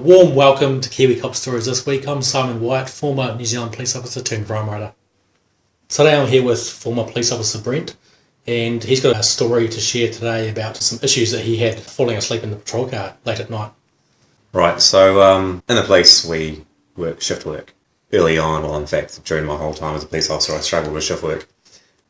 warm welcome to Kiwi Cop Stories this week. I'm Simon Wyatt, former New Zealand police officer turned crime writer. Today I'm here with former police officer Brent, and he's got a story to share today about some issues that he had falling asleep in the patrol car late at night. Right, so in the police we work shift work. Early on, well in fact during my whole time as a police officer I struggled with shift work.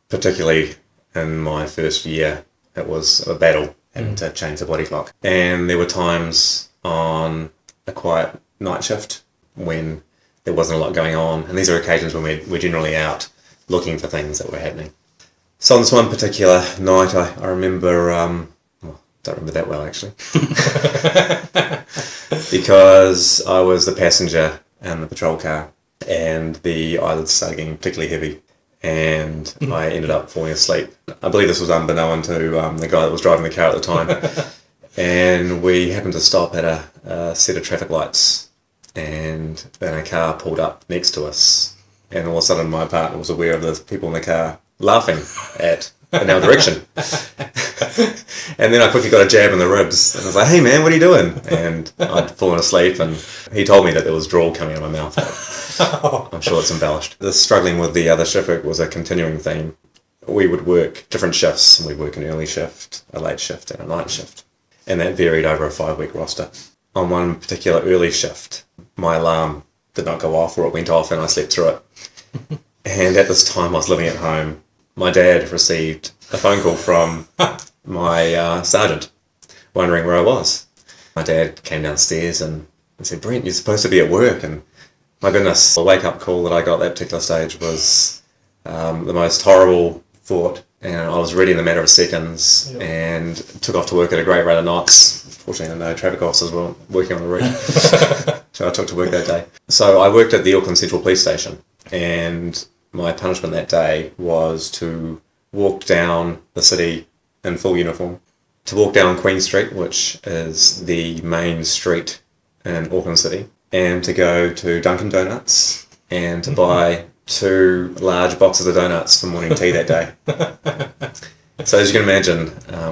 Particularly in my first year it was a battle having to change the body clock. And there were times on a quiet night shift when there wasn't a lot going on, and these are occasions when we're generally out looking for things that were happening. So on this one particular night I remember, don't remember that well actually, because I was the passenger in the patrol car and the eyelids started getting particularly heavy and I ended up falling asleep. I believe this was unbeknown to the guy that was driving the car at the time. And we happened to stop at a set of traffic lights, and then a car pulled up next to us, and all of a sudden my partner was aware of the people in the car laughing in our direction. And then I quickly got a jab in the ribs, and I was like, "Hey man, what are you doing?" And I'd fallen asleep, and he told me that there was drool coming out of my mouth. I'm sure it's embellished. The struggling with the other shift work was a continuing theme. We would work different shifts. We'd work an early shift, a late shift, and a night shift. And that varied over a 5-week roster. On one particular early shift, my alarm did not go off, or it went off and I slept through it. And at this time I was living at home. My dad received a phone call from my sergeant wondering where I was. My dad came downstairs and said, "Brent, you're supposed to be at work." And my goodness, the wake-up call that I got at that particular stage was the most horrible thought. And I was ready in a matter of seconds and took off to work at a great rate of knots. Fortunately, no traffic officers were working on the route. So I took to work that day. So I worked at the Auckland Central Police Station, and my punishment that day was to walk down the city in full uniform, to walk down Queen Street, which is the main street in Auckland City, and to go to Dunkin' Donuts and to buy 2 large boxes of donuts for morning tea that day. So as you can imagine,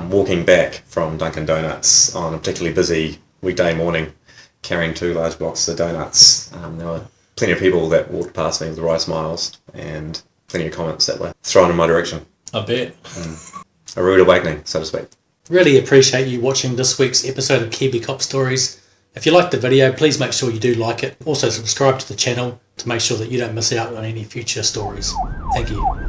walking back from Dunkin' Donuts on a particularly busy weekday morning, carrying 2 large boxes of donuts, there were plenty of people that walked past me with wry smiles and plenty of comments that were thrown in my direction. I bet. A rude awakening, so to speak. Really appreciate you watching this week's episode of Kiwi Cop Stories. If you liked the video, please make sure you do like it. Also subscribe to the channel to make sure that you don't miss out on any future stories. Thank you.